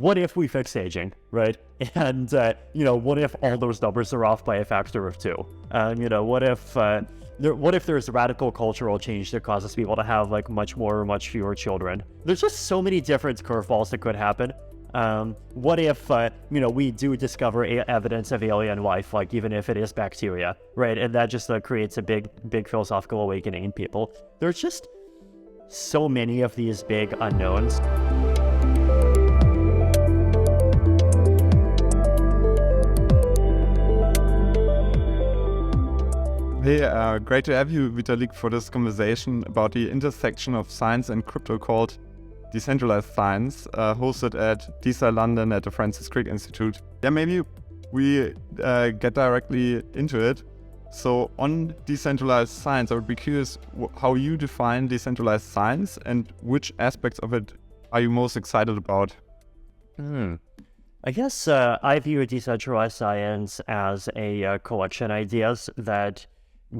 what if we fix aging, right? And, what if all those numbers are off by a factor of 2? What if there's radical cultural change that causes people to have much fewer children? There's just so many different curveballs that could happen. What if, we do discover evidence of alien life, even if it is bacteria, right? And that just creates a big philosophical awakening in people. There's just so many of these big unknowns. Hey, great to have you, Vitalik, for this conversation about the intersection of science and crypto called Decentralized Science, hosted at DeSci London at the Francis Crick Institute. Yeah, maybe we get directly into it. So on decentralized science, I would be curious how you define decentralized science and which aspects of it are you most excited about? I guess I view decentralized science as a collection of ideas that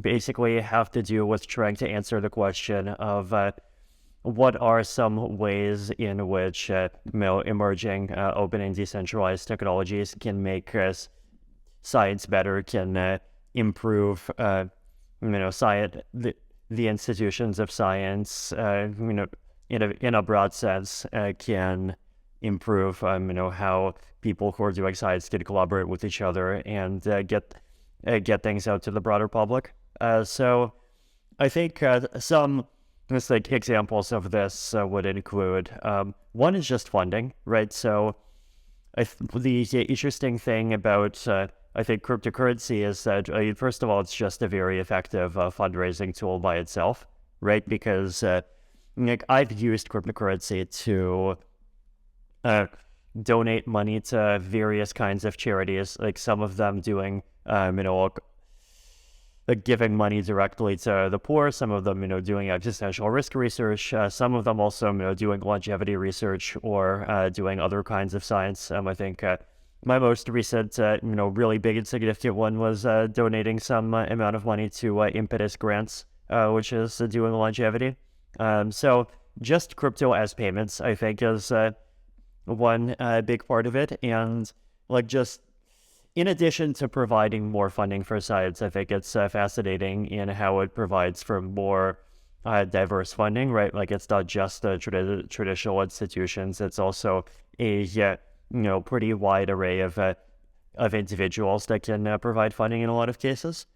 basically have to do with trying to answer the question of what are some ways in which emerging open and decentralized technologies can make science better, can improve science, the institutions of science, in a broad sense, can improve how people who are doing science can collaborate with each other and get things out to the broader public. So I think some examples of this would include, one is just funding, right? So the interesting thing about I think cryptocurrency is that first of all, it's just a very effective fundraising tool by itself, right? Because I've used cryptocurrency to donate money to various kinds of charities, some of them doing giving money directly to the poor, some of them doing existential risk research, some of them also doing longevity research or doing other kinds of science. I think my most recent really big and significant one was donating some amount of money to Impetus Grants, which is doing longevity. So just crypto as payments, I think, is one big part of it. And just in addition to providing more funding for science, I think it's fascinating in how it provides for more diverse funding, right? It's not just the traditional institutions, it's also a pretty wide array of individuals that can provide funding in a lot of cases.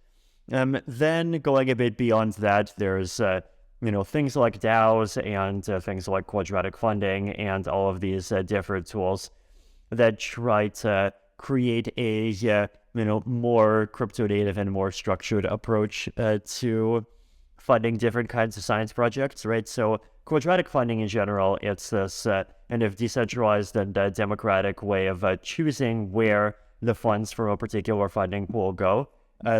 Then going a bit beyond that, there's things like DAOs and things like quadratic funding and all of these different tools that try to create a more crypto native and more structured approach to funding different kinds of science projects, right? So quadratic funding in general, it's this kind of decentralized and democratic way of choosing where the funds from a particular funding pool go.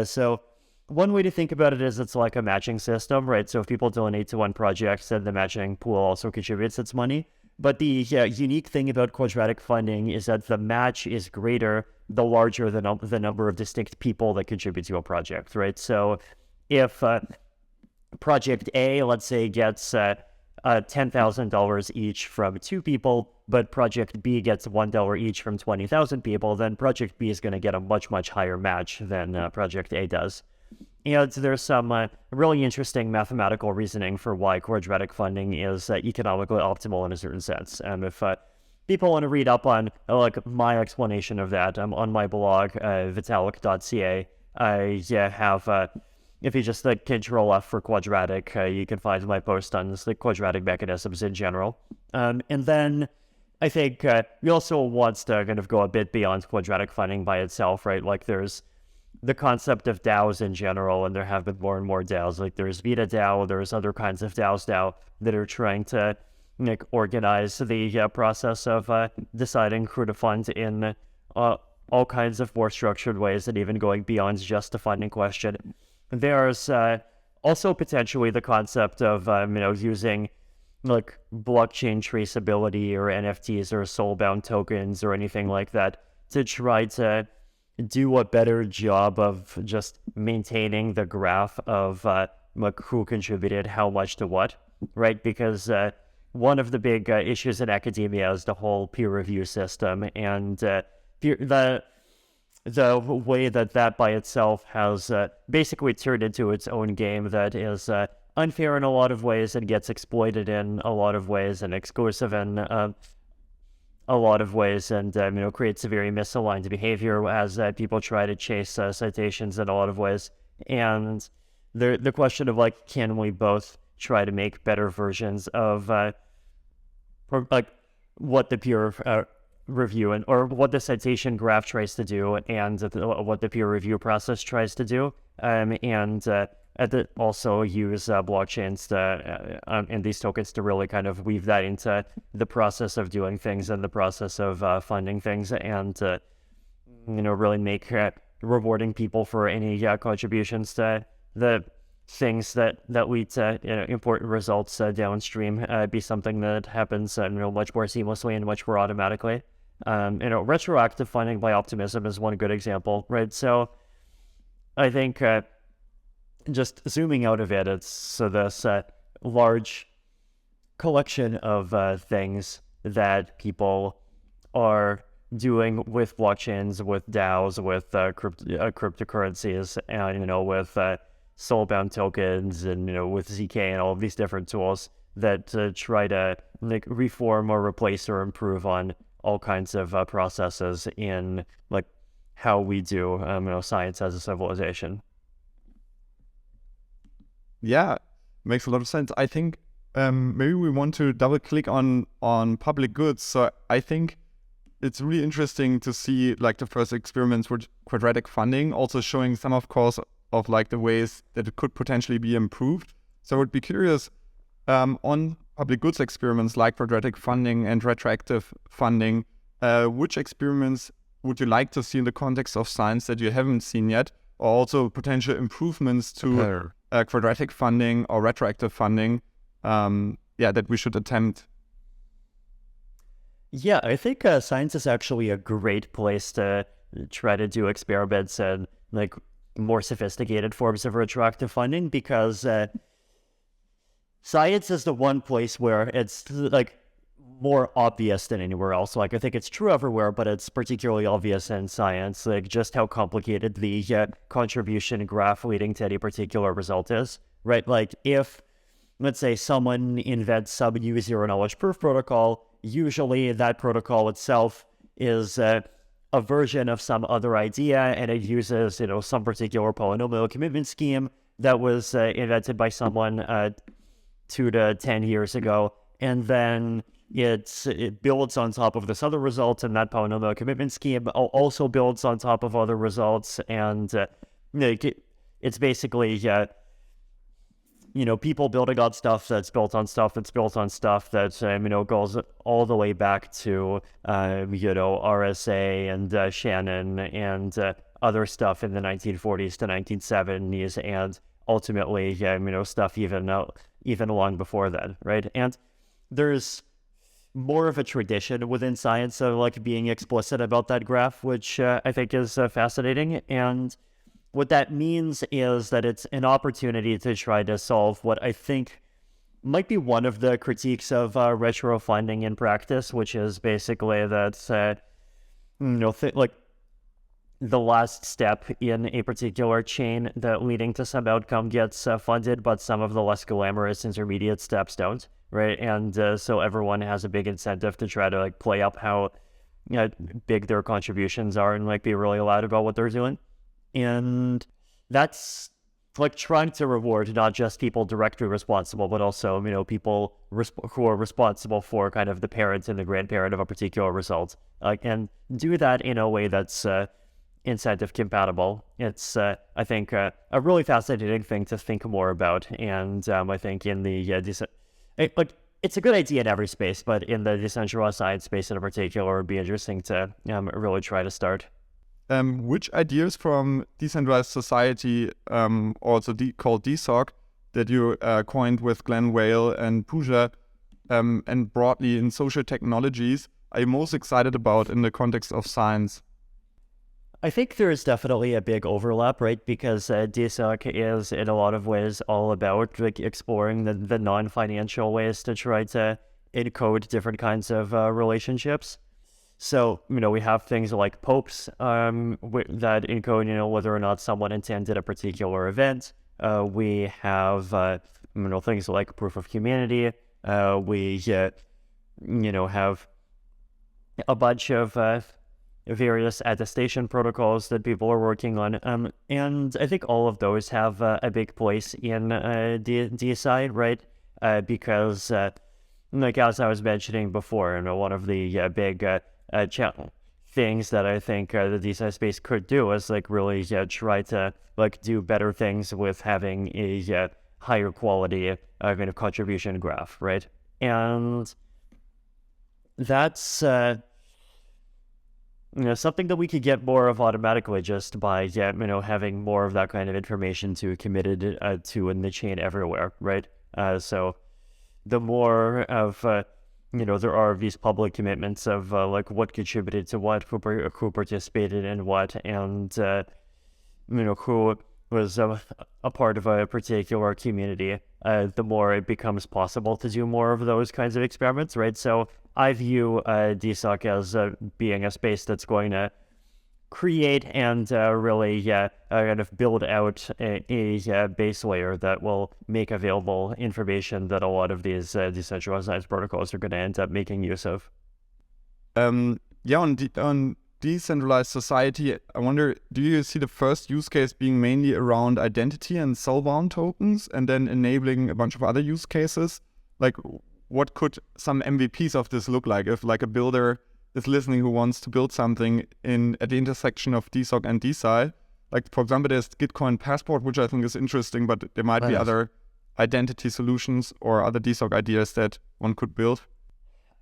So one way to think about it is it's like a matching system, right? So if people donate to one project, then the matching pool also contributes its money. But the unique thing about quadratic funding is that the match is greater the larger the number of distinct people that contribute to a project, right? So if project A, let's say, gets $10,000 each from 2 people, but project B gets $1 each from 20,000 people, then project B is going to get a much higher match than project A does. And there's some really interesting mathematical reasoning for why quadratic funding is economically optimal in a certain sense. And if people want to read up on my explanation of that, I'm on my blog, vitalik.ca. I have, if you just Control F for quadratic, you can find my post on the quadratic mechanisms in general. And then I think we also want to kind of go a bit beyond quadratic funding by itself, right? There's the concept of DAOs in general, and there have been more and more DAOs. There's Vita DAO, there's other kinds of DAOs now that are trying to organize the process of deciding who to fund in all kinds of more structured ways, and even going beyond just the funding question. There's also potentially the concept of using blockchain traceability or NFTs or soul-bound tokens or anything like that to try to do a better job of just maintaining the graph of who contributed how much to what, right? Because one of the big issues in academia is the whole peer review system, and the way that by itself has basically turned into its own game that is unfair in a lot of ways and gets exploited in a lot of ways and exclusive in a lot of ways, and creates a very misaligned behavior as people try to chase citations in a lot of ways. And the question of like, can we both try to make better versions of like what the peer review or what the citation graph tries to do, and what the peer review process tries to do, and also use blockchains and these tokens to really kind of weave that into the process of doing things and the process of funding things, and really make rewarding people for any contributions to the things that lead to important results downstream be something that happens much more seamlessly and much more automatically. Retroactive funding by optimism is one good example, right? So I think just zooming out of it, it's this large collection of things that people are doing with blockchains, with DAOs, with cryptocurrencies, and with soul-bound tokens, and with ZK and all of these different tools that try to like reform or replace or improve on all kinds of processes in like how we do science as a civilization. Yeah, makes a lot of sense. I think maybe we want to double click on public goods. So I think it's really interesting to see like the first experiments with quadratic funding, also showing some, of course, of like the ways that it could potentially be improved. So I would be curious on public goods experiments like quadratic funding and retroactive funding, which experiments would you like to see in the context of science that you haven't seen yet, or also potential improvements to quadratic funding or retroactive funding that we should attempt? Yeah, I think science is actually a great place to try to do experiments and like more sophisticated forms of retroactive funding, because science is the one place where it's like more obvious than anywhere else. Like I think it's true everywhere, but it's particularly obvious in science, like just how complicated the contribution graph leading to any particular result is, right? Like if, let's say, someone invents some new zero-knowledge proof protocol, usually that protocol itself is a version of some other idea, and it uses, some particular polynomial commitment scheme that was invented by someone 2 to 10 years ago, and then it builds on top of this other result, and that polynomial commitment scheme also builds on top of other results, and it's basically people building on stuff that's built on stuff that's built on stuff that goes all the way back to RSA and Shannon and other stuff in the 1940s to 1970s, and ultimately stuff even long before then, right? And there's more of a tradition within science of like being explicit about that graph, which I think is fascinating. And what that means is that it's an opportunity to try to solve what I think might be one of the critiques of retro funding in practice, which is basically that like the last step in a particular chain that leading to some outcome gets funded, but some of the less glamorous intermediate steps don't, right? And so everyone has a big incentive to try to like play up how big their contributions are and like be really loud about what they're doing. And that's like trying to reward not just people directly responsible, but also, people who are responsible for kind of the parent and the grandparent of a particular result, and do that in a way that's incentive compatible. It's, I think, a really fascinating thing to think more about. And I think in the, it's a good idea in every space, but in the decentralized science space in particular, it would be interesting to really try to start. Which ideas from Decentralized Society, also called DeSoc, that you coined with Glenn Whale and Pooja, and broadly in social technologies, are you most excited about in the context of science? I think there is definitely a big overlap, right? Because DeSci is in a lot of ways all about like exploring the non-financial ways to try to encode different kinds of relationships. So, we have things like popes that encode, whether or not someone intended a particular event. We have, things like proof of humanity. We, have a bunch of various attestation protocols that people are working on. And I think all of those have a big place in DeSci, right? Because, as I was mentioning before, one of the big things that I think the DeSci space could do is really try to do better things with having a higher quality kind of contribution graph, right? And that's something that we could get more of automatically just by having more of that kind of information committed to in the chain everywhere, right? So the more of there are these public commitments of what contributed to what, who participated in what, and who was a part of a particular community, the more it becomes possible to do more of those kinds of experiments, right? So I view DeSoc as being a space that's going to create and really kind of build out a base layer that will make available information that a lot of these decentralized protocols are going to end up making use of. On Decentralized Society, I wonder, do you see the first use case being mainly around identity and cell-bound tokens, and then enabling a bunch of other use cases? What could some MVPs of this look like if a builder is listening who wants to build something at the intersection of DeSoc and DeSci? For example, there's Gitcoin Passport, which I think is interesting, but there might be other identity solutions or other DeSoc ideas that one could build.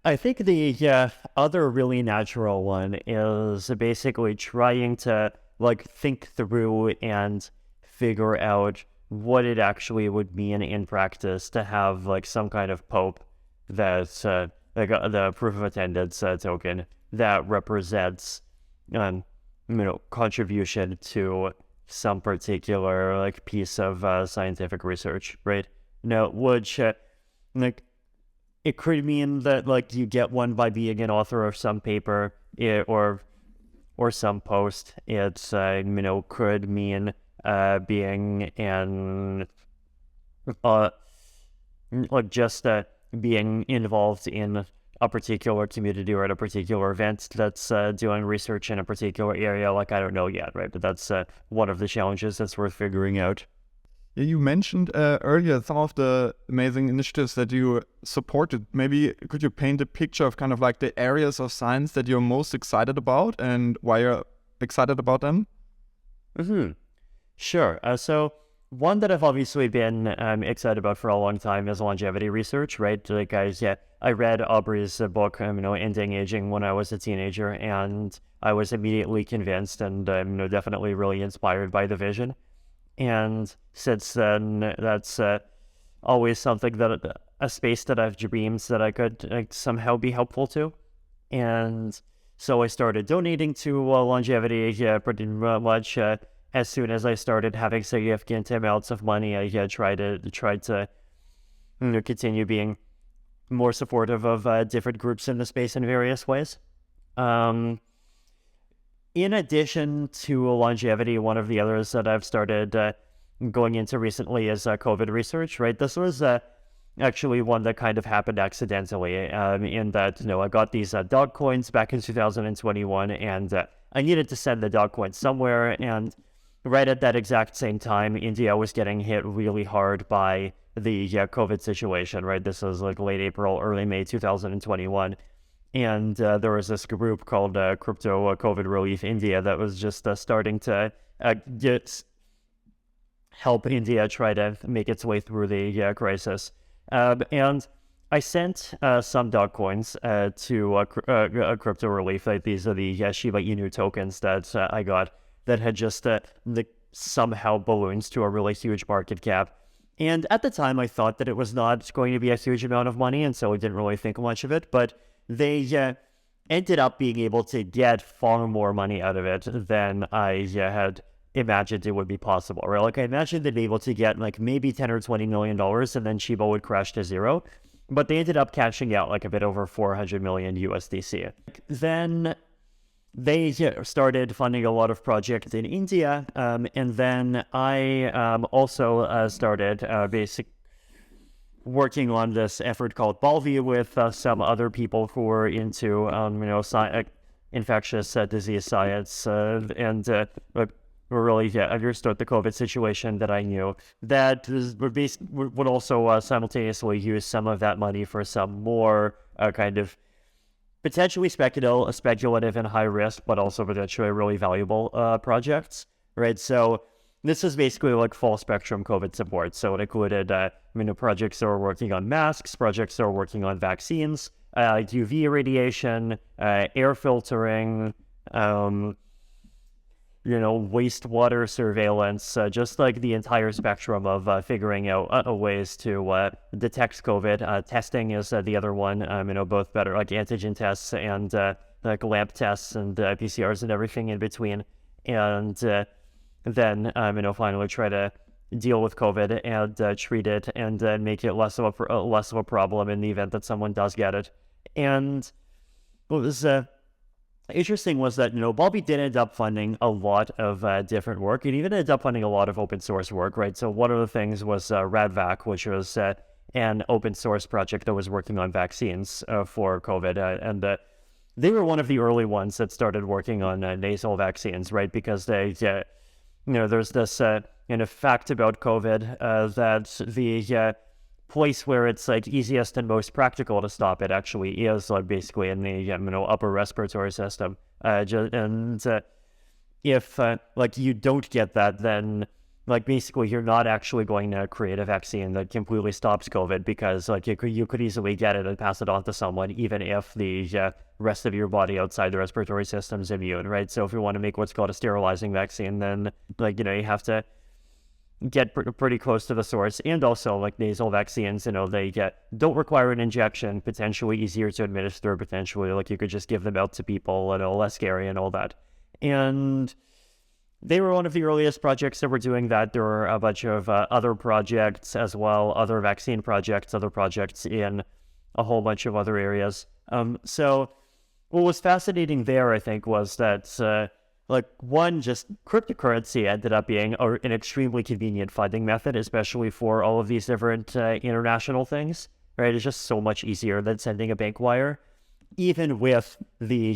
I think the other really natural one is basically trying to think through and figure out what it actually would mean in practice to have some kind of pope that's the proof of attendance token that represents contribution to some particular piece of scientific research, right? Now, which it could mean that you get one by being an author of some paper or some post. It could mean being an just being involved in a particular community or at a particular event that's doing research in a particular area. I don't know yet, right? But that's one of the challenges that's worth figuring out. Yeah, you mentioned earlier some of the amazing initiatives that you supported. Maybe could you paint a picture of kind of the areas of science that you're most excited about and why you're excited about them? Sure. So one that I've obviously been excited about for a long time is longevity research, right? I read Aubrey's book, Ending Aging, when I was a teenager, and I was immediately convinced and definitely really inspired by the vision. And since then, that's always something a space that I've dreamed that I could somehow be helpful to. And so I started donating to longevity pretty much as soon as I started having significant amounts of money. I tried to continue being more supportive of different groups in the space in various ways. In addition to longevity, one of the others that I've started going into recently is COVID research, right? This was actually one that kind of happened accidentally in that, I got these dog coins back in 2021, and I needed to send the dog coins somewhere, and right at that exact same time, India was getting hit really hard by the COVID situation, right? This was late April, early May 2021. And there was this group called Crypto COVID Relief India that was just starting to help India try to make its way through the crisis. And I sent some dog coins to Crypto Relief. These are the Shiba Inu tokens that I got that had just somehow ballooned to a really huge market cap. And at the time, I thought that it was not going to be a huge amount of money, and so I didn't really think much of it. But they ended up being able to get far more money out of it than I had imagined it would be possible, right? I imagined they'd be able to get maybe $10 or $20 million, and then Shiba would crash to zero. but they ended up cashing out like a bit over 400 million USDC. Then they started funding a lot of projects in India, and then I also started working on this effort called Balvi with some other people who were into infectious disease science and really understood the COVID situation that I knew. That would also simultaneously use some of that money for some more kind of potentially speculative and high risk, but also potentially really valuable projects, right? So this is basically like full spectrum COVID support. So it included projects that were working on masks, projects that were working on vaccines, UV irradiation, air filtering, wastewater surveillance, just like the entire spectrum of figuring out ways to detect COVID. Testing is the other one, both better like antigen tests and like lab tests and PCRs and everything in between. And then, finally try to deal with COVID and treat it and make it less of a problem in the event that someone does get it. And what was interesting was that, Balvi did end up funding a lot of different work. It even ended up funding a lot of open source work, right? So one of the things was RadVac, which was an open source project that was working on vaccines for COVID. And they were one of the early ones that started working on nasal vaccines, right? Because they, there's this fact about COVID that the place where it's like easiest and most practical to stop it actually is like basically in the upper respiratory system. If like you don't get that, then like basically you're not actually going to create a vaccine that completely stops COVID, because like you could easily get it and pass it on to someone, even if the rest of your body outside the respiratory system is immune, right? So if you want to make what's called a sterilizing vaccine, then like you have to get pretty close to the source. And also like nasal vaccines, they don't require an injection, potentially easier to administer, potentially like you could just give them out to people, less scary and all that. And they were one of the earliest projects that were doing that. There were a bunch of other projects as well, other vaccine projects, other projects in a whole bunch of other areas. So what was fascinating there, I think, was that just cryptocurrency ended up being an extremely convenient funding method, especially for all of these different international things, right? It's just so much easier than sending a bank wire, even with the,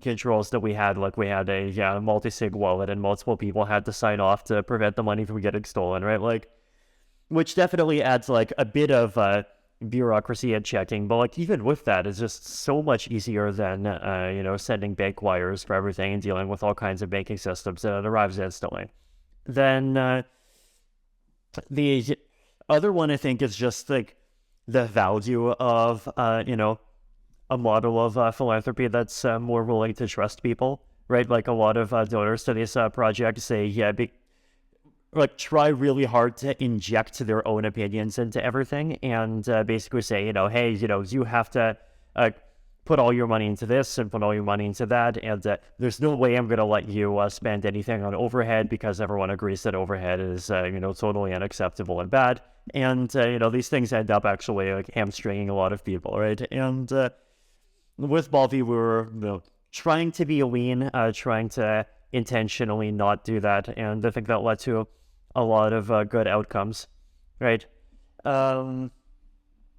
controls that we had. Like we had a multi-sig wallet and multiple people had to sign off to prevent the money from getting stolen, right? Like, which definitely adds like a bit of bureaucracy and checking, but like even with that, it's just so much easier than sending bank wires for everything and dealing with all kinds of banking systems, and it arrives instantly. Then the other one, I think, is just like the value of a model of philanthropy that's more willing to trust people, right? Like a lot of donors to these projects say try really hard to inject their own opinions into everything and basically say, hey, you have to put all your money into this and put all your money into that, and there's no way I'm going to let you spend anything on overhead, because everyone agrees that overhead is, totally unacceptable and bad. And, these things end up actually like hamstringing a lot of people, right? And with Balvi, we were trying to be lean, trying to intentionally not do that, and I think that led to a lot of good outcomes, right? And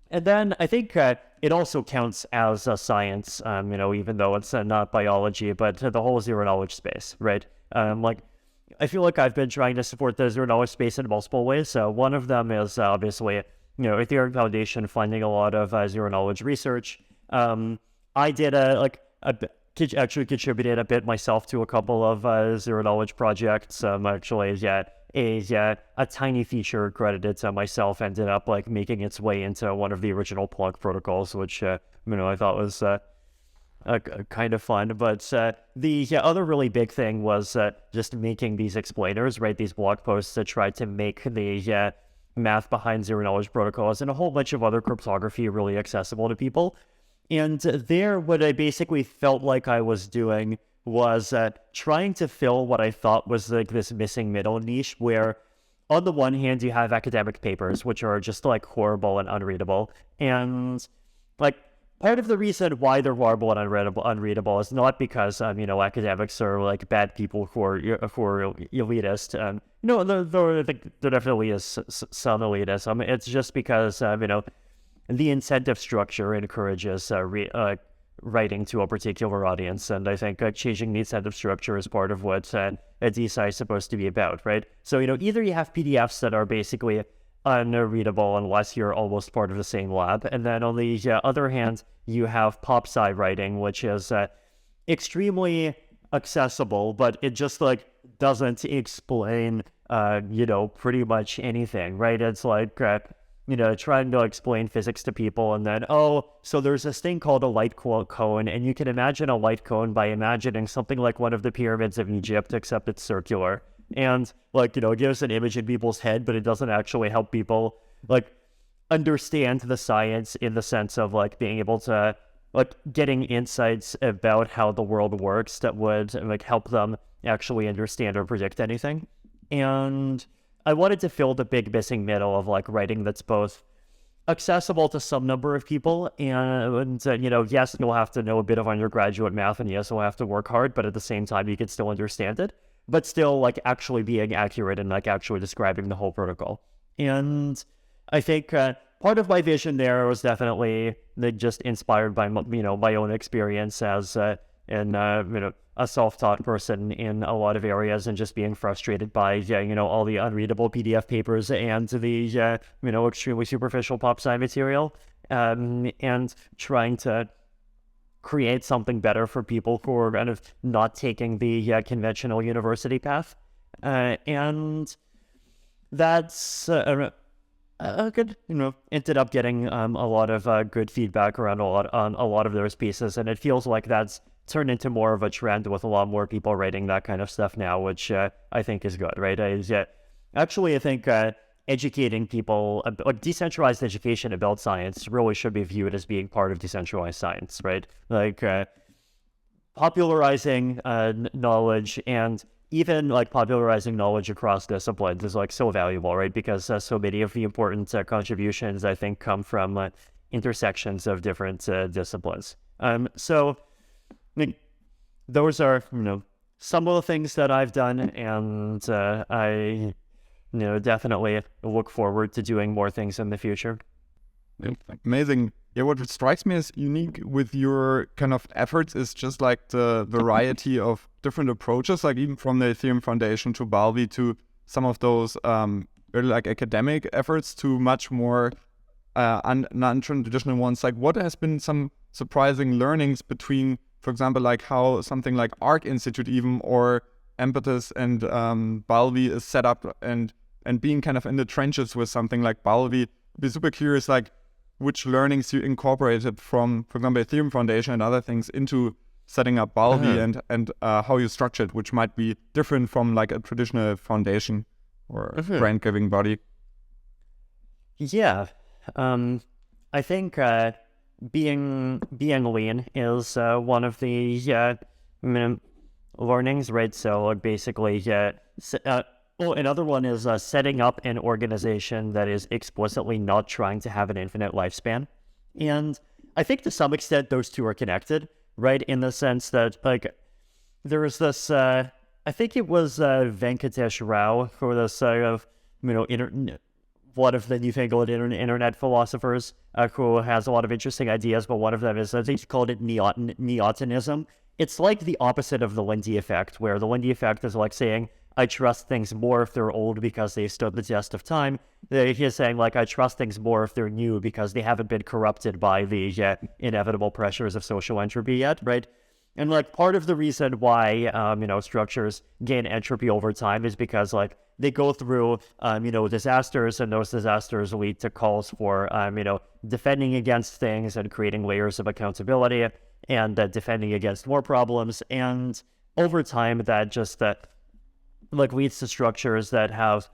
then I think it also counts as a science, even though it's not biology, but the whole zero knowledge space, right? I feel like I've been trying to support the zero knowledge space in multiple ways. One of them is obviously, Ethereum Foundation funding a lot of zero knowledge research. I did actually contributed a bit myself to a couple of zero knowledge projects. A tiny feature credited to myself ended up like making its way into one of the original Plunk protocols, which I thought was kind of fun. But the other really big thing was just making these explainers, right? These blog posts that tried to make the math behind zero knowledge protocols and a whole bunch of other cryptography really accessible to people. And there, what I basically felt like I was doing was trying to fill what I thought was like this missing middle niche, where on the one hand, you have academic papers, which are just like horrible and unreadable. And like part of the reason why they're horrible and unreadable is not because, academics are like bad people who are elitist. There definitely is some elitism. It's just because, the incentive structure encourages writing to a particular audience, and I think changing the incentive structure is part of what a DeSci is supposed to be about, right? So, either you have PDFs that are basically unreadable unless you're almost part of the same lab, and then on the other hand, you have pop sci writing, which is extremely accessible, but it just like doesn't explain, pretty much anything, right? It's like, trying to explain physics to people, and then, so there's this thing called a light cone, and you can imagine a light cone by imagining something like one of the pyramids of Egypt, except it's circular. And, it gives an image in people's head, but it doesn't actually help people, understand the science in the sense of, being able to, getting insights about how the world works that would, help them actually understand or predict anything. And I wanted to fill the big missing middle of writing that's both accessible to some number of people and yes, you'll have to know a bit of undergraduate math, and yes, you'll have to work hard, but at the same time you can still understand it, but still actually being accurate and actually describing the whole protocol. And I think part of my vision there was definitely just inspired by my own experience as a self-taught person in a lot of areas, and just being frustrated by all the unreadable PDF papers and the extremely superficial pop sci material, and trying to create something better for people who are kind of not taking the conventional university path, and that's good. Ended up getting a lot of good feedback around on a lot of those pieces, and it feels like that's turned into more of a trend with a lot more people writing that kind of stuff now, which I think is good, right? I think educating people, decentralized education about science really should be viewed as being part of decentralized science, right? Popularizing knowledge, and even popularizing knowledge across disciplines is so valuable, right? Because so many of the important contributions, I think, come from intersections of different disciplines. So those are, some of the things that I've done, and I, definitely look forward to doing more things in the future. Amazing. Yeah, what strikes me as unique with your kind of efforts is just the variety of different approaches, even from the Ethereum Foundation to Balvi to some of those really academic efforts to much more non-traditional ones. What has been some surprising learnings between, for example, how something like Arc Institute even, or Empathist and Balvi is set up, and being kind of in the trenches with something like Balvi? I'd be super curious, which learnings you incorporated from, for example, Ethereum Foundation and other things into setting up Balvi, and how you structured, which might be different from a traditional foundation or grant-giving body. Yeah, I think being lean is one of the learnings, right? So basically, another one is setting up an organization that is explicitly not trying to have an infinite lifespan. And I think to some extent those two are connected, right? In the sense that there was this, I think it was Venkatesh Rao, who was one of the newfangled internet philosophers who has a lot of interesting ideas, but one of them is, I think he called it Neotonism. It's like the opposite of the Lindy effect, where the Lindy effect is saying, I trust things more if they're old because they've stood the test of time. He's saying, I trust things more if they're new because they haven't been corrupted by the inevitable pressures of social entropy yet, right? And part of the reason why structures gain entropy over time is because they go through disasters, and those disasters lead to calls for defending against things and creating layers of accountability, and defending against more problems. And over time, that just leads to structures that have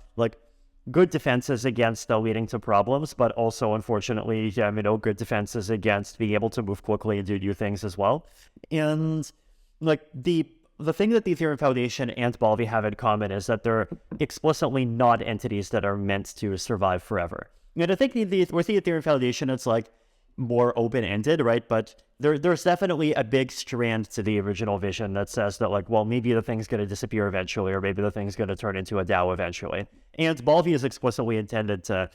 good defenses against leading to problems, but also, unfortunately, good defenses against being able to move quickly and do new things as well. And the the thing that the Ethereum Foundation and Balvi have in common is that they're explicitly not entities that are meant to survive forever. And I think with the Ethereum Foundation, it's like more open-ended, right? But there's definitely a big strand to the original vision that says that, like, well, maybe the thing's going to disappear eventually, or maybe the thing's going to turn into a DAO eventually. And Balvi is explicitly intended to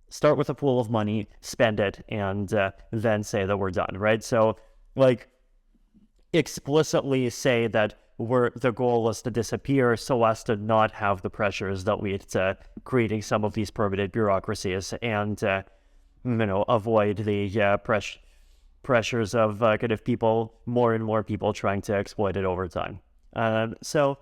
start with a pool of money, spend it, and then say that we're done, right? So, like, explicitly say that the goal is to disappear so as to not have the pressures that lead to creating some of these permanent bureaucracies and avoid the pressures of kind of more and more people trying to exploit it over time. So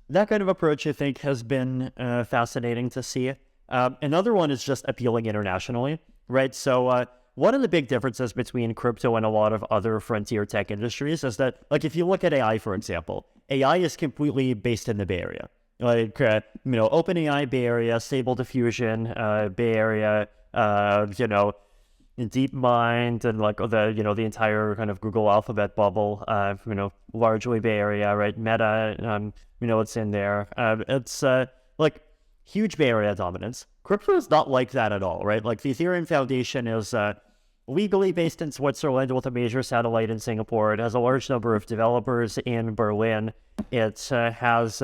that kind of approach, I think, has been fascinating to see. Another one is just appealing internationally, right? So one of the big differences between crypto and a lot of other frontier tech industries is that, like, if you look at AI, for example, AI is completely based in the Bay Area. Like, OpenAI, Bay Area, Stable Diffusion, Bay Area, DeepMind, and like the entire kind of Google Alphabet bubble, largely Bay Area, right? Meta, it's in there. It's like huge Bay Area dominance. Crypto is not like that at all, right? Like the Ethereum Foundation is legally based in Switzerland with a major satellite in Singapore. It has a large number of developers in Berlin. It has,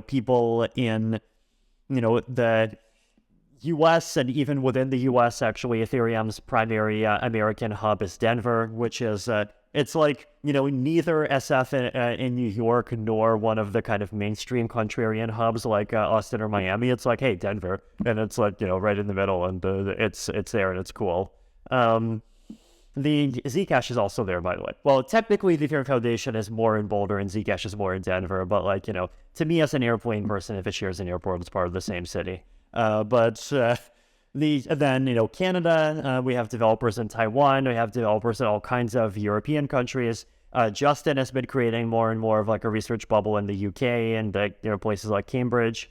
people in, the US, and even within the US, actually, Ethereum's primary American hub is Denver, which is, it's like, neither SF in New York nor one of the kind of mainstream contrarian hubs like Austin or Miami. It's like, hey, Denver, and it's like, right in the middle, and it's there and it's cool. The Zcash is also there, by the way. Well, technically, the Ethereum Foundation is more in Boulder and Zcash is more in Denver, but like, to me as an airplane person, if it shares an airport, it's part of the same city. But Canada, we have developers in Taiwan, we have developers in all kinds of European countries. Justin has been creating more and more of like a research bubble in the UK and places like Cambridge.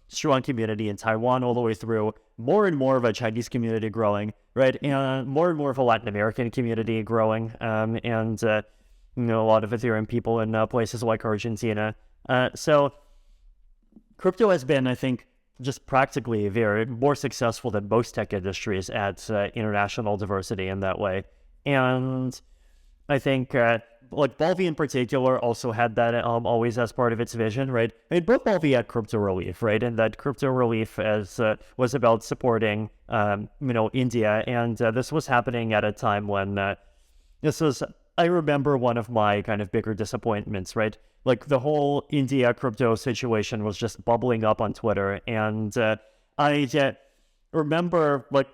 Strong community in Taiwan all the way through. More and more of a Chinese community growing, right? And more of a Latin American community growing. And a lot of Ethereum people in places like Argentina. So crypto has been, I think, just practically very more successful than most tech industries at international diversity in that way. And I think like Balvi in particular also had that always as part of its vision, right? I mean, both Balvi had Crypto Relief, right? And that Crypto Relief was about supporting, India. And this was happening at a time when I remember one of my kind of bigger disappointments, right? Like the whole India crypto situation was just bubbling up on Twitter. And I remember, like,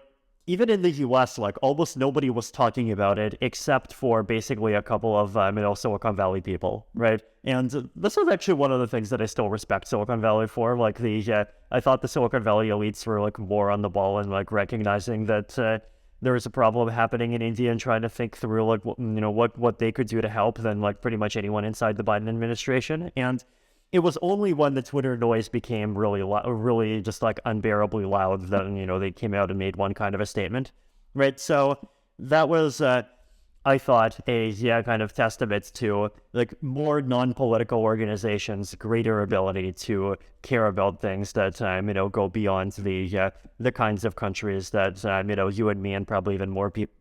even in the US, like almost nobody was talking about it except for basically a couple of Silicon Valley people, right? And this was actually one of the things that I still respect Silicon Valley for. Like I thought the Silicon Valley elites were like more on the ball and like recognizing that there was a problem happening in India and trying to think through like what they could do to help than like pretty much anyone inside the Biden administration. And it was only when the Twitter noise became really just like unbearably loud that they came out and made one kind of a statement, right? So that was I thought a kind of testament to like more non-political organizations' greater ability to care about things that go beyond the kinds of countries that you and me and probably even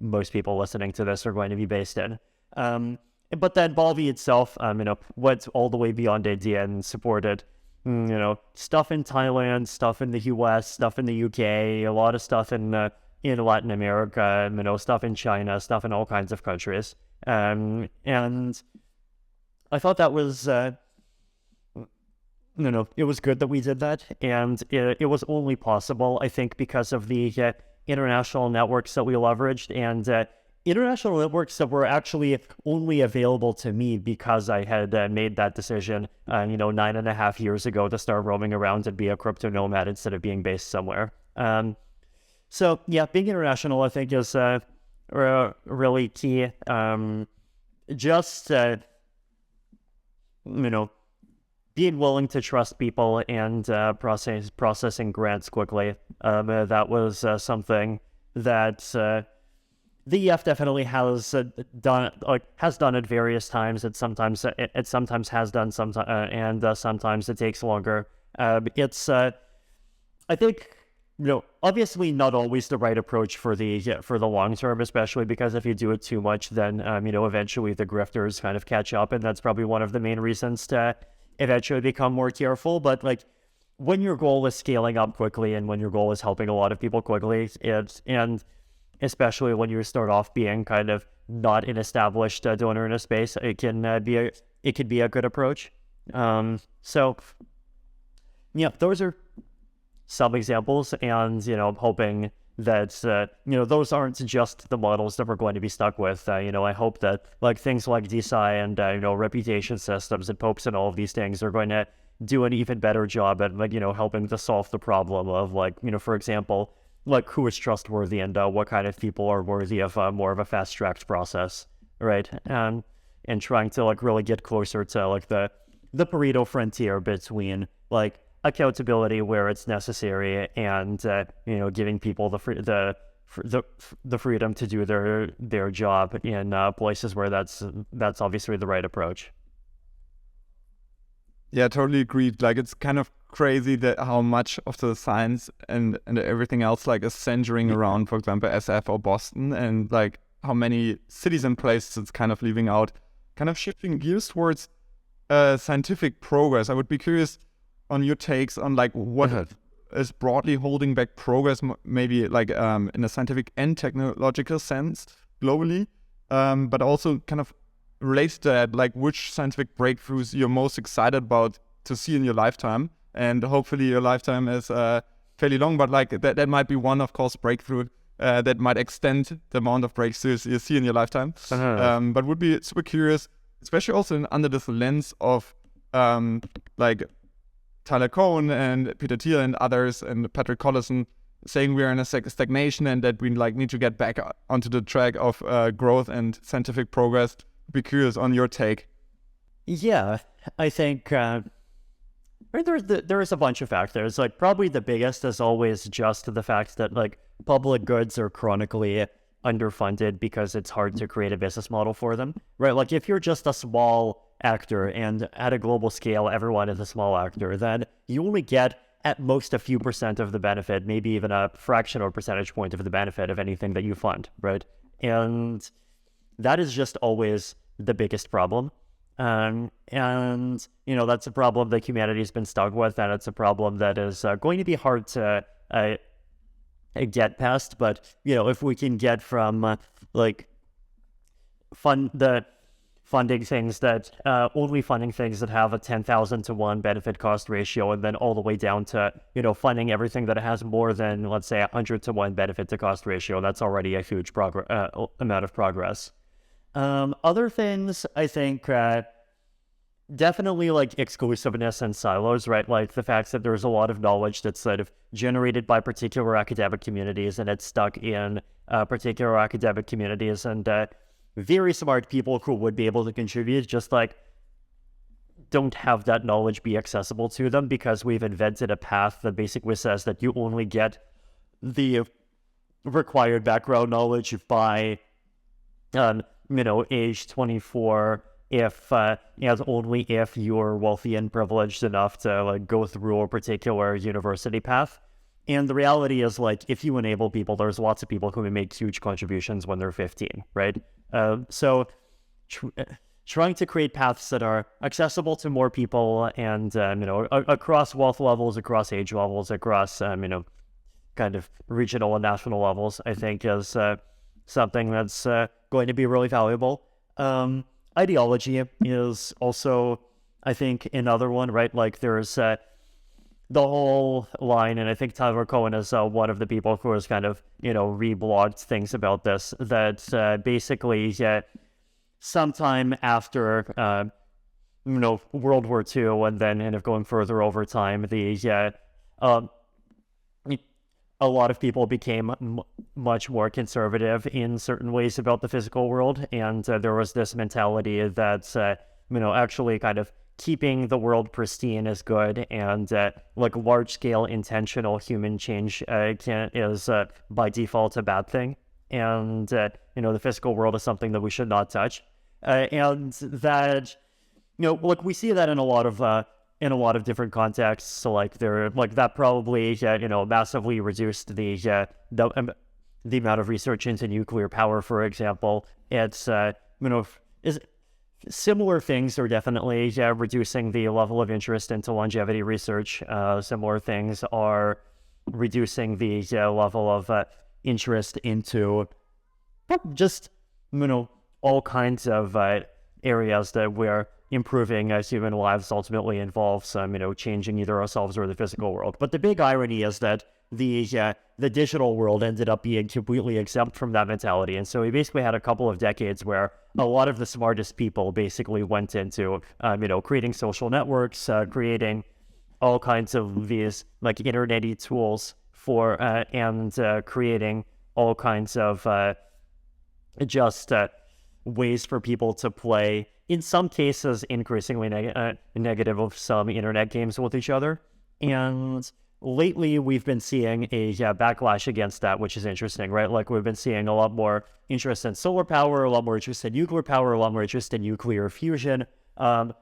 most people listening to this are going to be based in. But then Balvi itself, went all the way beyond India and supported, stuff in Thailand, stuff in the US, stuff in the UK, a lot of stuff in Latin America, stuff in China, stuff in all kinds of countries. And I thought that was, it was good that we did that. And it was only possible, I think, because of the international networks that we leveraged and international networks that were actually only available to me because I had made that decision, 9.5 years ago to start roaming around and be a crypto nomad instead of being based somewhere. So yeah, being international, I think, is really key. Being willing to trust people and processing grants quickly. That was something that the EF definitely has done it various times. It sometimes has done and sometimes it takes longer. I think, obviously not always the right approach for the long term, especially because if you do it too much, then eventually the grifters kind of catch up, and that's probably one of the main reasons to eventually become more careful. But like, when your goal is scaling up quickly and when your goal is helping a lot of people quickly, and especially when you start off being kind of not an established donor in a space, it can be a good approach. So yeah, those are some examples, and I'm hoping that those aren't just the models that we're going to be stuck with. I hope that like things like DeSci and reputation systems and popes and all of these things are going to do an even better job at helping to solve the problem of for example, like who is trustworthy and what kind of people are worthy of more of a fast-tracked process, right? And trying to really get closer to the Pareto frontier between accountability where it's necessary and giving people the freedom to do their job in places where that's obviously the right approach. Yeah, totally agreed. Like, it's kind of crazy that how much of the science and everything else is centering around, for example, SF or Boston, and like how many cities and places it's kind of leaving out, kind of shifting gears towards scientific progress. I would be curious on your takes on what is broadly holding back progress, maybe in a scientific and technological sense globally, but also kind of related to that, which scientific breakthroughs you're most excited about to see in your lifetime. And hopefully your lifetime is fairly long, but that might be one, of course, breakthrough that might extend the amount of breakthroughs you see in your lifetime. But would be super curious, especially also under this lens of Tyler Cohen and Peter Thiel and others and Patrick Collison saying we're in a stagnation and that we need to get back onto the track of growth and scientific progress. Be curious on your take. Yeah, I think there is a bunch of factors. Probably the biggest is always just the fact that public goods are chronically underfunded because it's hard to create a business model for them, right? If you're just a small actor and at a global scale everyone is a small actor, then you only get at most a few percent of the benefit, maybe even a fraction or percentage point of the benefit of anything that you fund, right? And that is just always the biggest problem. And that's a problem that humanity has been stuck with, and it's a problem that is going to be hard to get past. But if we can get from funding things that have a 10,000 to 1 benefit cost ratio, and then all the way down to funding everything that has more than, let's say, 100 to 1 benefit to cost ratio, that's already a huge amount of progress. Other things, I think, definitely exclusiveness and silos, right? The fact that there's a lot of knowledge that's sort of generated by particular academic communities and it's stuck in particular academic communities, and very smart people who would be able to contribute just don't have that knowledge be accessible to them because we've invented a path that basically says that you only get the required background knowledge by age 24, only if you're wealthy and privileged enough to go through a particular university path. And the reality is, if you enable people, there's lots of people who make huge contributions when they're 15, right? So trying to create paths that are accessible to more people and, across wealth levels, across age levels, across, kind of regional and national levels, I think is something that's going to be really valuable. Ideology is also, I think, another one, right? There's the whole line, and I think Tyler Cohen is one of the people who has kind of, reblogged things about this, that basically sometime after, World War II, and then kind of going further over time, a lot of people became much more conservative in certain ways about the physical world, and there was this mentality that, actually kind of keeping the world pristine is good, and large-scale intentional human change is by default a bad thing. and the physical world is something that we should not touch, and that look, we see that in a lot of different contexts. So like that probably massively reduced the amount of research into nuclear power, for example. It's is similar things are definitely reducing the level of interest into longevity research. Similar things are reducing the level of interest into just all kinds of areas that we're improving as human lives ultimately involves changing either ourselves or the physical world. But the big irony is that the digital world ended up being completely exempt from that mentality. And so we basically had a couple of decades where a lot of the smartest people basically went into creating social networks, creating all kinds of these like internet-y tools for and creating all kinds of ways for people to play, in some cases increasingly negative of some internet games with each other. And lately we've been seeing a backlash against that, which is interesting, right? Like we've been seeing a lot more interest in solar power, a lot more interest in nuclear power, a lot more interest in nuclear fusion, a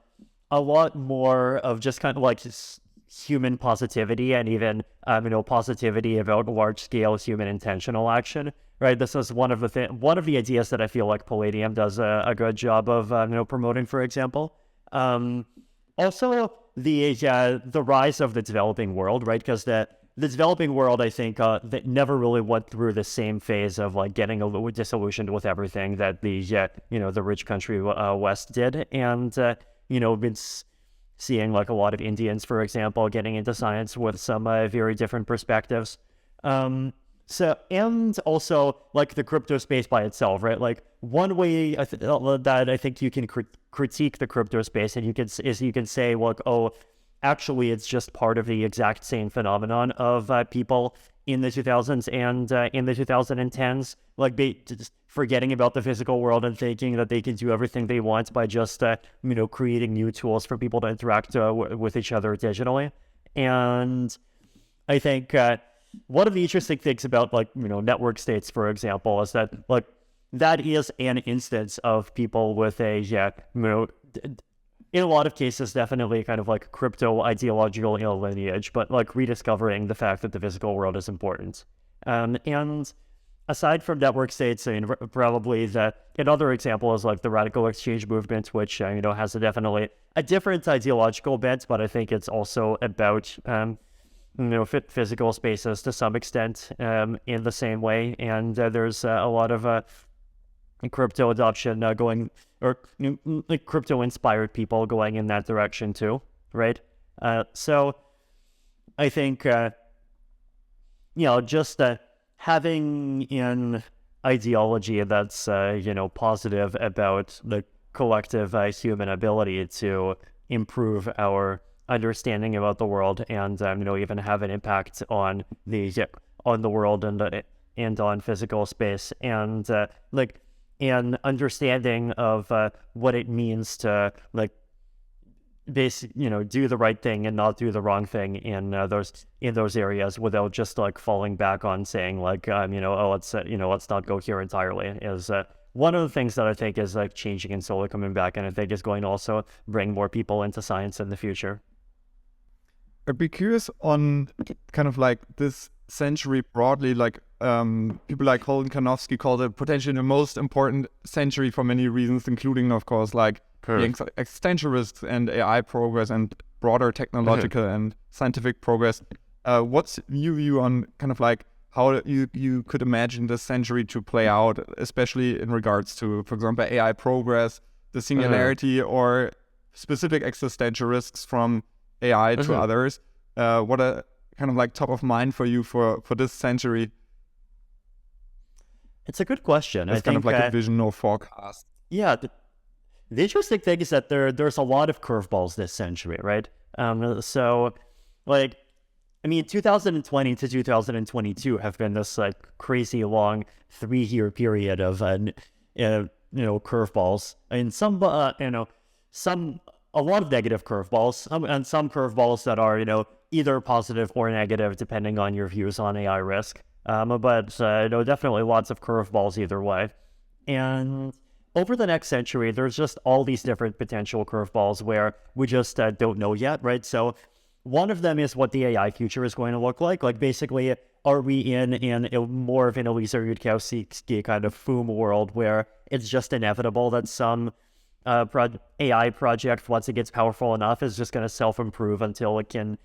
lot more of just kind of like human positivity, and even positivity about large-scale human intentional action. Right, this is one of the ideas that I feel like Palladium does a good job of promoting, for example. Also, the rise of the developing world, right? Because the developing world, I think, that never really went through the same phase of like getting a little disillusioned with everything that the rich country West did, and been seeing like a lot of Indians, for example, getting into science with some very different perspectives. So, and also like the crypto space by itself, right? Like one way that I think you can critique the crypto space, and you can say, look, oh, actually it's just part of the exact same phenomenon of people in the 2000s and in the 2010s, like just forgetting about the physical world and thinking that they can do everything they want by just creating new tools for people to interact with each other digitally. And I think one of the interesting things about network states, for example, is that like that is an instance of people with a in a lot of cases definitely kind of like crypto ideological lineage, but like rediscovering the fact that the physical world is important. And aside from network states, I mean, probably another example is like the radical exchange movement, which has definitely a different ideological bent, but I think it's also about physical spaces to some extent in the same way. And there's a lot of crypto adoption crypto-inspired people going in that direction too, right? So I think, just having an ideology that's, positive about the collective human ability to improve our understanding about the world, and even have an impact on the world and on physical space, and an understanding of what it means to do the right thing and not do the wrong thing in those areas, without just like falling back on saying like let's not go here entirely, is one of the things that I think is like changing and slowly coming back, and I think is going to also bring more people into science in the future. I'd be curious on kind of like this century broadly, like people like Holden Karnofsky called it potentially the most important century for many reasons, including of course like the existential risks and AI progress and broader technological and scientific progress. What's your view on kind of like how you could imagine this century to play out, especially in regards to, for example, AI progress, the singularity, or specific existential risks from AI to others? What are kind of like top of mind for you for this century? It's a good question. It's kind of like a vision or forecast. Yeah, the interesting thing is that there's a lot of curveballs this century, right? So like, I mean, 2020 to 2022 have been this like crazy long 3-year period of curveballs. I mean, a lot of negative curveballs, and some curveballs that are either positive or negative depending on your views on AI risk. But definitely lots of curveballs either way. And over the next century, there's just all these different potential curveballs where we just don't know yet, right? So one of them is what the AI future is going to look like. Like basically, are we in more of an Elisa Yudkowsky kind of FOOM world where it's just inevitable that some AI project, once it gets powerful enough, is just going to self-improve until it can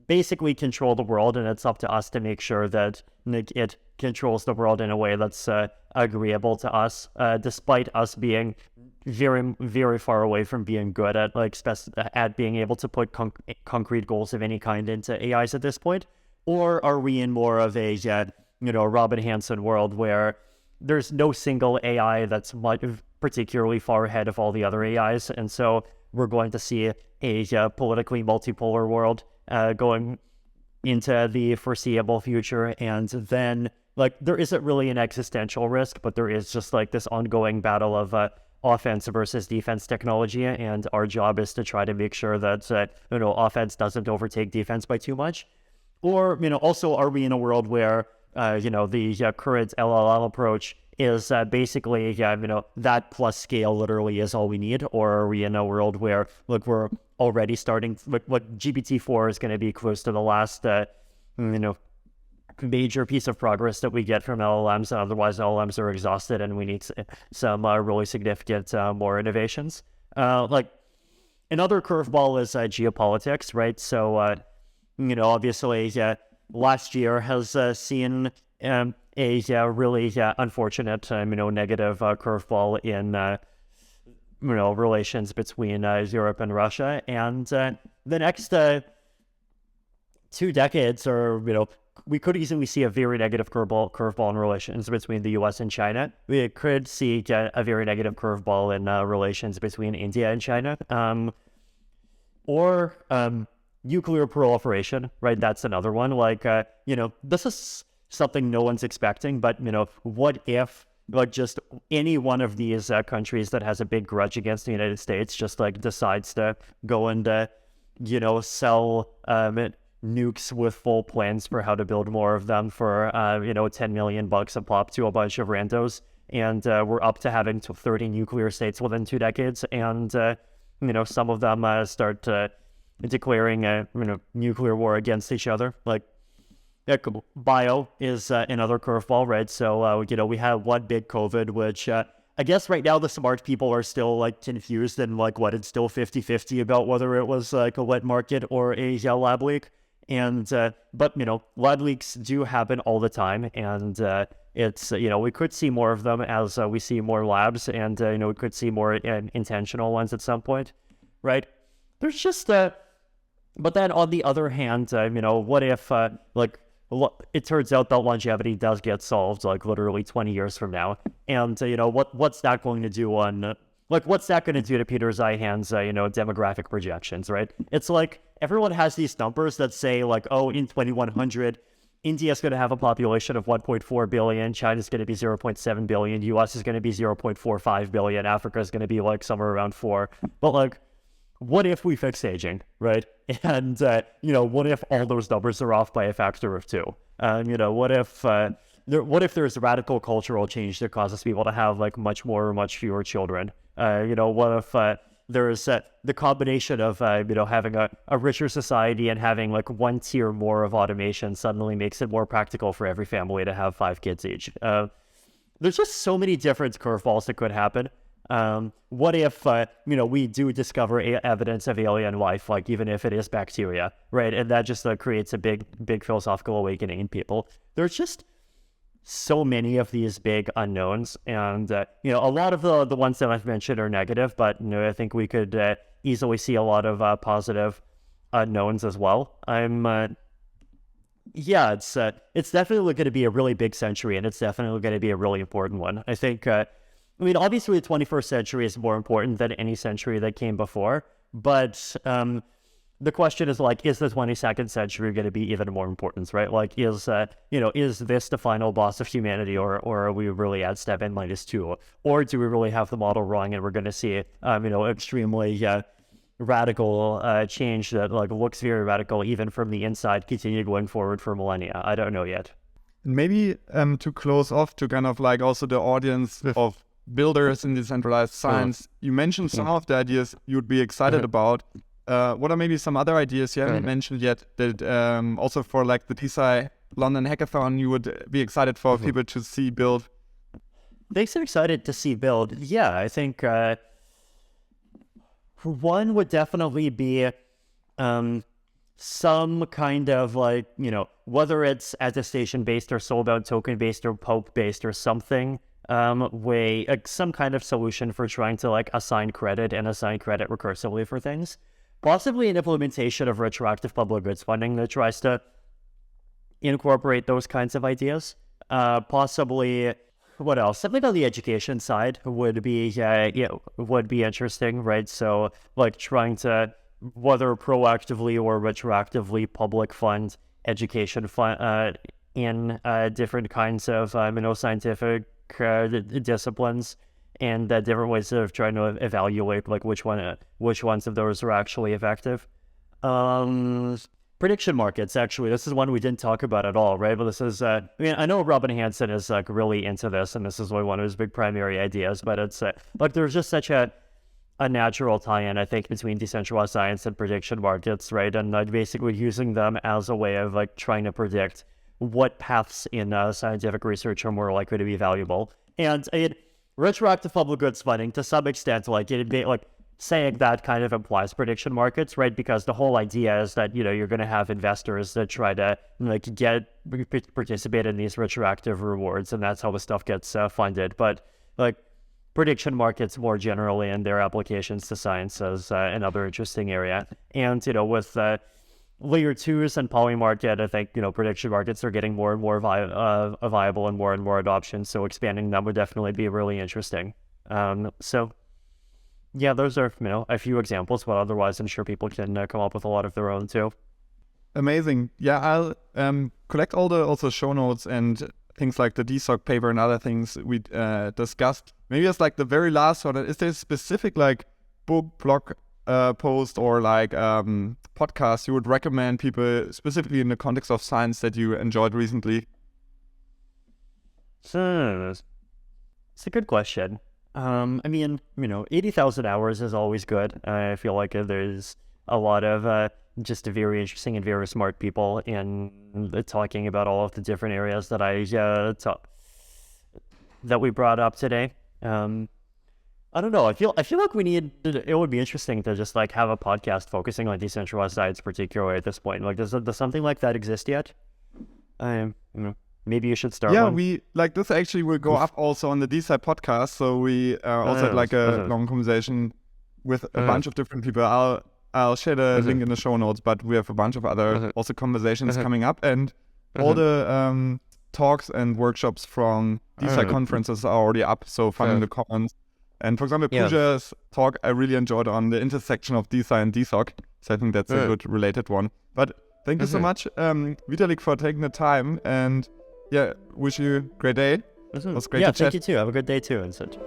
basically control the world, and it's up to us to make sure that it controls the world in a way that's agreeable to us, despite us being very, very far away from being good at at being able to put concrete goals of any kind into AIs at this point? Or are we in more of a Robin Hanson world where there's no single AI that's particularly far ahead of all the other AIs, and so we're going to see a politically multipolar world going into the foreseeable future, and then there isn't really an existential risk, but there is just this ongoing battle of offense versus defense technology, and our job is to try to make sure that offense doesn't overtake defense by too much. Or also, are we in a world where the current LLM approach is basically that plus scale literally is all we need? Or are we in a world where we're already starting GPT-4 is going to be close to the last major piece of progress that we get from LLMs, and otherwise LLMs are exhausted and we need some really significant more innovations. Another curveball is geopolitics, right? So obviously last year has seen a really unfortunate negative curveball in relations between Europe and Russia, and the next 2 decades, or we could easily see a very negative curveball in relations between the U.S. and China. We could see a very negative curveball in relations between India and China, or nuclear proliferation, right? That's another one. This is something no one's expecting, but what if just any one of these countries that has a big grudge against the United States just decides to go and sell nukes with full plans for how to build more of them for $10 million a pop to a bunch of randos, and we're up to having 30 nuclear states within 2 decades, and some of them start declaring a nuclear war against each other. Bio is another curveball, right? So we have one big COVID, which I guess right now the smart people are still confused and it's still 50-50 about whether it was a wet market or a lab leak. And but lab leaks do happen all the time, and it's we could see more of them as we see more labs, and we could see more intentional ones at some point, right? There's just but then on the other hand, what if it turns out that longevity does get solved literally 20 years from now, and what's that going to do on what's that going to do to Peter Zeihan's demographic projections, right? It's everyone has these numbers that say in 2100 India's going to have a population of 1.4 billion, China's going to be 0.7 billion, US is going to be 0.45 billion, Africa is going to be somewhere around 4. But what if we fix aging, right? And what if all those numbers are off by a factor of 2? What if there's radical cultural change that causes people to have much fewer children? What if there's the combination of having a richer society and having one tier more of automation suddenly makes it more practical for every family to have 5 kids each. There's just so many different curveballs that could happen. What if we do discover evidence of alien life, even if it is bacteria, right? And that just creates a big philosophical awakening in people. There's just so many of these big unknowns, and a lot of the ones that I've mentioned are negative, but I think we could easily see a lot of positive unknowns as well. It's definitely going to be a really big century, and it's definitely going to be a really important one. I think obviously the 21st century is more important than any century that came before, but the question is is the 22nd century going to be even more important, right? Is this the final boss of humanity, or are we really at step n-2? Or do we really have the model wrong, and we're going to see extremely radical change that looks very radical even from the inside continue going forward for millennia? I don't know yet. Maybe to close off to kind of like also the audience of builders in decentralized science, you mentioned some of the ideas you'd be excited about. What are maybe some other ideas you haven't mentioned yet that also for like the DeSci London Hackathon you would be excited for people to see build? They're excited to see build. Yeah, I think one would definitely be some kind of like, whether it's attestation-based or soulbound token-based or pope-based or something, some kind of solution for trying to like assign credit and assign credit recursively for things. Possibly an implementation of retroactive public goods funding that tries to incorporate those kinds of ideas. Possibly, what else? Something on the education side would be interesting, right? So like trying to, whether proactively or retroactively, public fund education in different kinds of scientific disciplines, and different ways of trying to evaluate like which ones of those are actually effective. Prediction markets, actually, this is one we didn't talk about at all, right? But this is, I know Robin Hanson is like really into this, and this is like one of his big primary ideas. But it's like there's just such a natural tie-in, I think, between decentralized science and prediction markets, right? And basically using them as a way of like trying to predict what paths in scientific research are more likely to be valuable. And retroactive public goods funding, to some extent, like saying that kind of implies prediction markets, right? Because the whole idea is that you're going to have investors that try to like participate in these retroactive rewards, and that's how the stuff gets funded. But like prediction markets more generally and their applications to science is another interesting area. And with layer 2s and polymarket, I think prediction markets are getting more and more viable and more adoption. So expanding them would definitely be really interesting. So yeah, those are a few examples, but otherwise I'm sure people can come up with a lot of their own too. Amazing. Yeah, I'll collect all the also show notes and things like the DeSoc paper and other things we discussed. Maybe as like the very last one, is there a specific like book, blog post or like podcast you would recommend people specifically in the context of science that you enjoyed recently? So it's a good question. 80,000 hours is always good. I feel like there's a lot of just very interesting and very smart people in talking about all of the different areas that that we brought up today. I don't know. I feel like it would be interesting to just like have a podcast focusing on decentralized science, particularly at this point. Like, does something like that exist yet? Maybe you should start. Yeah, one. we like this actually will go up also on the DeSci podcast. So we also had like a long conversation with a bunch of different people. I'll share the link in the show notes, but we have a bunch of other also conversations coming up, and all the talks and workshops from DeSci conferences are already up. So finding the comments. And for example, Pooja's talk I really enjoyed on the intersection of DeSci and DeSoc. So I think that's a good related one. But thank you so much, Vitalik, for taking the time, and yeah, wish you a great day. It was great to chat. Thank you too. Have a good day too, Vincent.